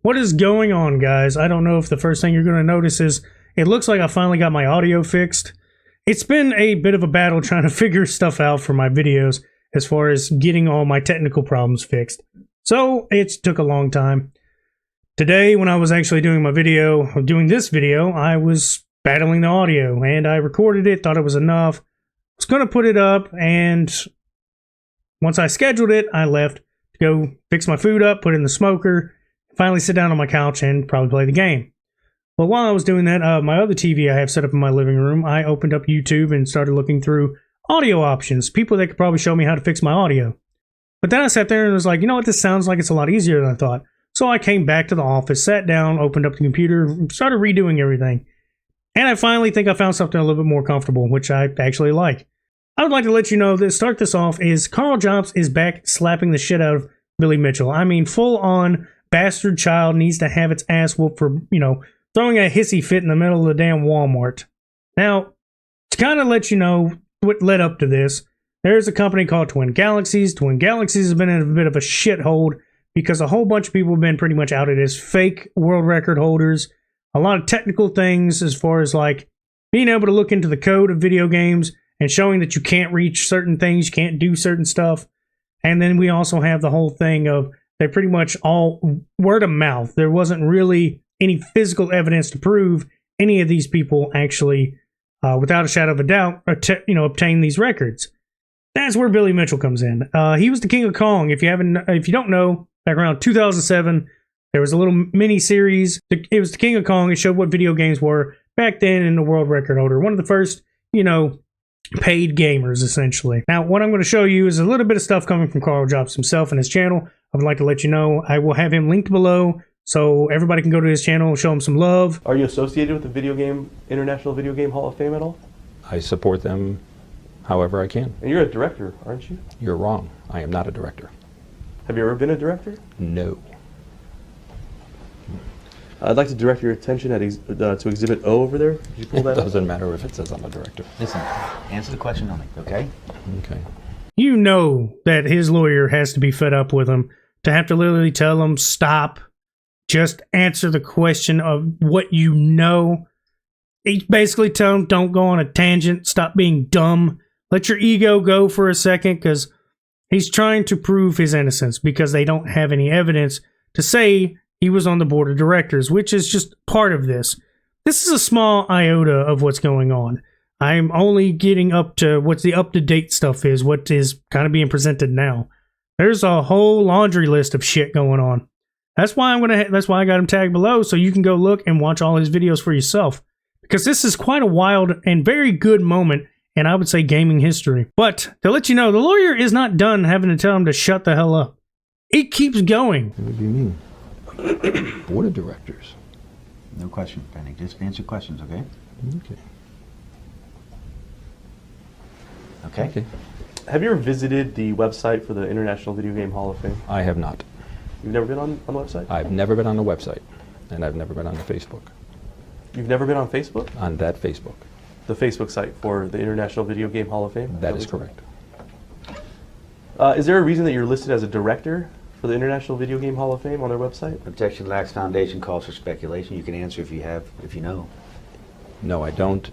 What is going on, guys? I don't know if the first thing you're going to notice is it looks like I finally got my audio fixed. It's been a bit of a battle trying to figure stuff out for my videos as far as getting all my technical problems fixed. So it took a long time. Today, when I was actually doing this video, I was battling the audio and I recorded it, thought it was enough. I was going to put it up, and once I scheduled it, I left to go fix my food up, put it in the smoker, finally sit down on my couch and probably play the game. But while I was doing that, my other TV I have set up in my living room, I opened up YouTube and started looking through audio options, people that could probably show me how to fix my audio. But then I sat there and was like, you know what, this sounds like it's a lot easier than I thought. So I came back to the office, sat down, opened up the computer, started redoing everything. And I finally think I found something a little bit more comfortable, which I actually like. I would like to let you know that start this off is Karl Jobst is back slapping the shit out of Billy Mitchell. I mean, full on bastard child needs to have its ass whooped for, throwing a hissy fit in the middle of the damn Walmart. Now, to kind of let you know what led up to this, there's a company called Twin Galaxies. Twin Galaxies has been in a bit of a shithole because a whole bunch of people have been pretty much outed as fake world record holders. A lot of technical things as far as like being able to look into the code of video games and showing that you can't reach certain things, you can't do certain stuff. And then we also have the whole thing of they pretty much all word of mouth. There wasn't really any physical evidence to prove any of these people actually, without a shadow of a doubt, obtain these records. That's where Billy Mitchell comes in. He was the King of Kong. If you don't know, back around 2007, there was a little mini series. It was the King of Kong. It showed what video games were back then in the world record holder. One of the first, paid gamers, essentially. Now, what I'm going to show you is a little bit of stuff coming from Karl Jobst himself and his channel. I would like to let you know I will have him linked below so everybody can go to his channel, show him some love. Are you associated with the International Video Game Hall of Fame at all? I support them however I can. And you're a director, aren't you? You're wrong. I am not a director. Have you ever been a director? No. I'd like to direct your attention to Exhibit O over there. Could you pull that It doesn't matter if it says I'm a director. Listen, answer the question only, okay? Okay. You know that his lawyer has to be fed up with him to have to literally tell him, stop, just answer the question of what you know. He basically tell him, don't go on a tangent, stop being dumb, let your ego go for a second, because he's trying to prove his innocence because they don't have any evidence to say he was on the board of directors, which is just part of this. This is a small iota of what's going on. I'm only getting up to what the up-to-date stuff is, what is kind of being presented now. There's a whole laundry list of shit going on. That's why I got him tagged below, so you can go look and watch all his videos for yourself. Because this is quite a wild and very good moment, and I would say gaming history. But to let you know, the lawyer is not done having to tell him to shut the hell up. It keeps going. What do you mean? Board of directors. No question, Penny. Just answer questions, okay? Okay. Okay. Have you ever visited the website for the International Video Game Hall of Fame? I have not. You've never been on the website? I've never been on the website, and I've never been on the Facebook. You've never been on Facebook? On that Facebook. The Facebook site for the International Video Game Hall of Fame? That is correct. Is there a reason that you're listed as a director for the International Video Game Hall of Fame on their website? Objection lacks foundation, calls for speculation. You can answer if you know. No, I don't.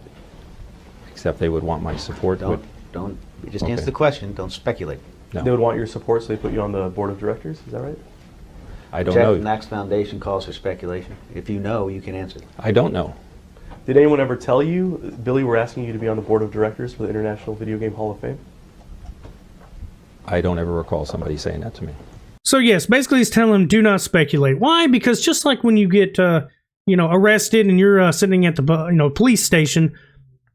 Except they would want my support. Don't. Just answer the question. Don't speculate. No. They would want your support, so they put you on the board of directors. Is that right? I don't Objection know. lacks foundation, calls for speculation. If you know, you can answer. I don't know. Did anyone ever tell you, Billy, we're asking you to be on the board of directors for the International Video Game Hall of Fame? I don't ever recall somebody saying that to me. So yes, basically he's telling him, do not speculate. Why? Because just like when you get, arrested and you're sitting at the, police station,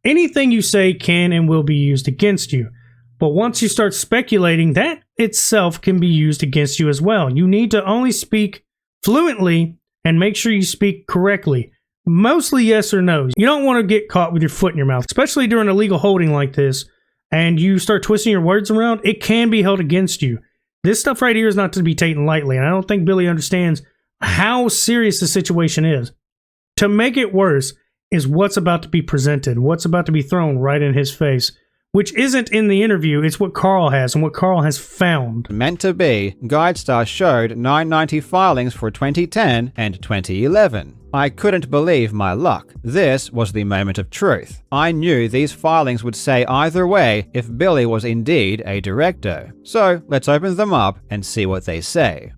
anything you say can and will be used against you. But once you start speculating, that itself can be used against you as well. You need to only speak fluently and make sure you speak correctly. Mostly yes or no. You don't want to get caught with your foot in your mouth, especially during a legal holding like this, and you start twisting your words around, it can be held against you. This stuff right here is not to be taken lightly, and I don't think Billy understands how serious the situation is. To make it worse is what's about to be presented, what's about to be thrown right in his face, which isn't in the interview. It's what Karl has and what Karl has found. Meant to be, GuideStar showed 990 filings for 2010 and 2011. I couldn't believe my luck. This was the moment of truth. I knew these filings would say either way if Billy was indeed a director. So let's open them up and see what they say.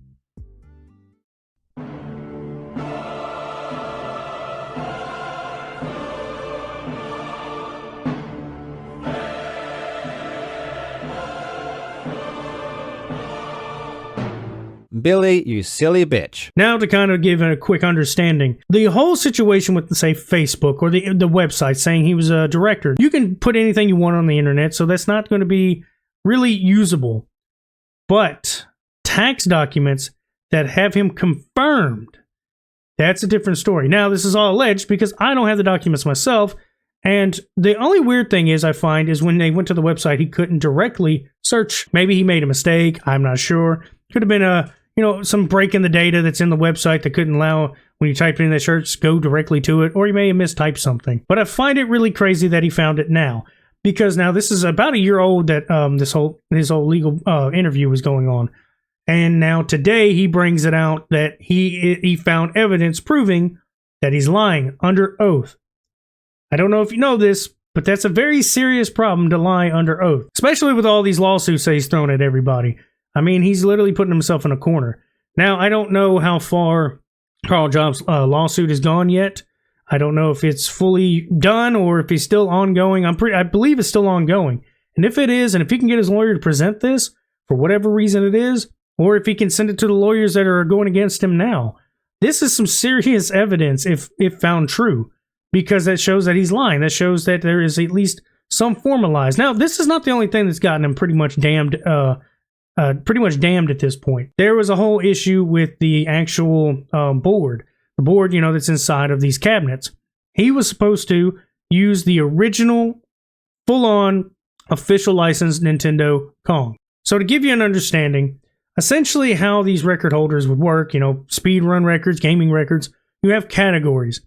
Billy, you silly bitch. Now to kind of give a quick understanding, the whole situation with, say, Facebook or the website saying he was a director, you can put anything you want on the internet, so that's not going to be really usable. But tax documents that have him confirmed, that's a different story. Now, this is all alleged because I don't have the documents myself, and the only weird thing is I find is when they went to the website, he couldn't directly search. Maybe he made a mistake. I'm not sure. Could have been some break in the data that's in the website that couldn't allow when you type it in the search go directly to it, or you may have mistyped something. But I find it really crazy that he found it now, because now this is about a year old that his whole legal interview was going on, and now today he brings it out that he found evidence proving that he's lying under oath. I don't know if you know this, but that's a very serious problem to lie under oath, especially with all these lawsuits that he's thrown at everybody. I mean, he's literally putting himself in a corner. Now, I don't know how far Karl Jobst' lawsuit has gone yet. I don't know if it's fully done or if it's still ongoing. I believe it's still ongoing. And if it is, and if he can get his lawyer to present this for whatever reason it is, or if he can send it to the lawyers that are going against him now, this is some serious evidence if found true, because that shows that he's lying. That shows that there is at least some form of lies. Now, this is not the only thing that's gotten him pretty much damned at this point. There was a whole issue with the actual board. The board, that's inside of these cabinets. He was supposed to use the original, full-on, official licensed Nintendo Kong. So to give you an understanding, essentially how these record holders would work, speedrun records, gaming records, you have categories.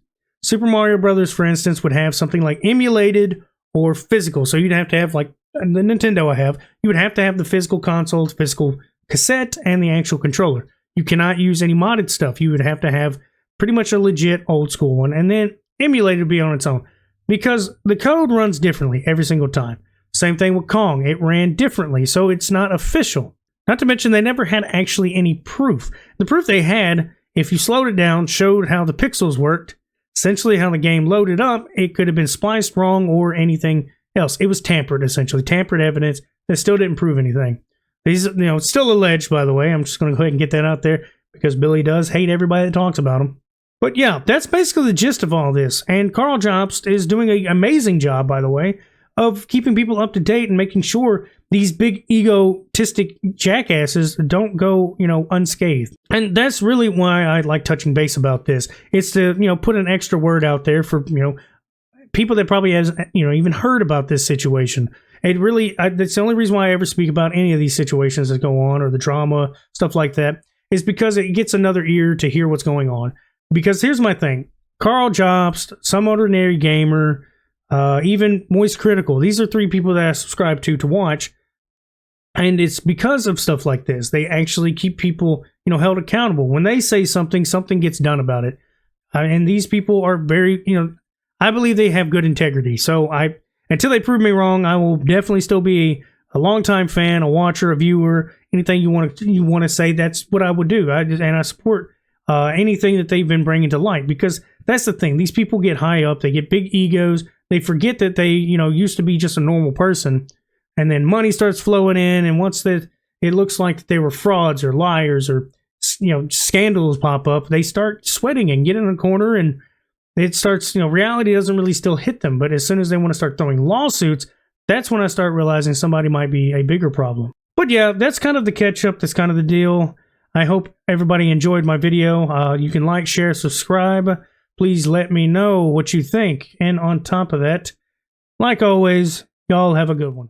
Super Mario Brothers, for instance, would have something like emulated or physical. So you'd have to have, like the Nintendo you would have to have the physical console, physical cassette, and the actual controller. You cannot use any modded stuff. You would have to have pretty much a legit old school one, and then emulated would be on its own, because the code runs differently every single time. Same thing with Kong. It ran differently, so it's not official. Not to mention they never had actually any proof. The proof they had, if you slowed it down, showed how the pixels worked, essentially how the game loaded up. It could have been spliced wrong or anything else. It was tampered, essentially. Tampered evidence that still didn't prove anything. These, it's still alleged, by the way. I'm just going to go ahead and get that out there, because Billy does hate everybody that talks about him. But yeah, that's basically the gist of all this. And Karl Jobst is doing an amazing job, by the way, of keeping people up to date and making sure these big egotistic jackasses don't go, unscathed. And that's really why I like touching base about this. It's to, put an extra word out there for, people that probably has even heard about this situation. It really, that's the only reason why I ever speak about any of these situations that go on, or the drama, stuff like that, is because it gets another ear to hear what's going on. Because here's my thing. Karl Jobst, Some Ordinary Gamer, even Moist Critical. These are three people that I subscribe to watch. And it's because of stuff like this. They actually keep people, held accountable. When they say something, something gets done about it. And these people are very, I believe they have good integrity. So until they prove me wrong, I will definitely still be a longtime fan, a watcher, a viewer. Anything you want to say, that's what I would do. I support anything that they've been bringing to light, because that's the thing. These people get high up. They get big egos. They forget that they, used to be just a normal person. And then money starts flowing in. And once that it looks like they were frauds or liars, or, scandals pop up, they start sweating and get in a corner, and it starts, reality doesn't really still hit them. But as soon as they want to start throwing lawsuits, that's when I start realizing somebody might be a bigger problem. But yeah, that's kind of the catch up. That's kind of the deal. I hope everybody enjoyed my video. You can like, share, subscribe. Please let me know what you think. And on top of that, like always, y'all have a good one.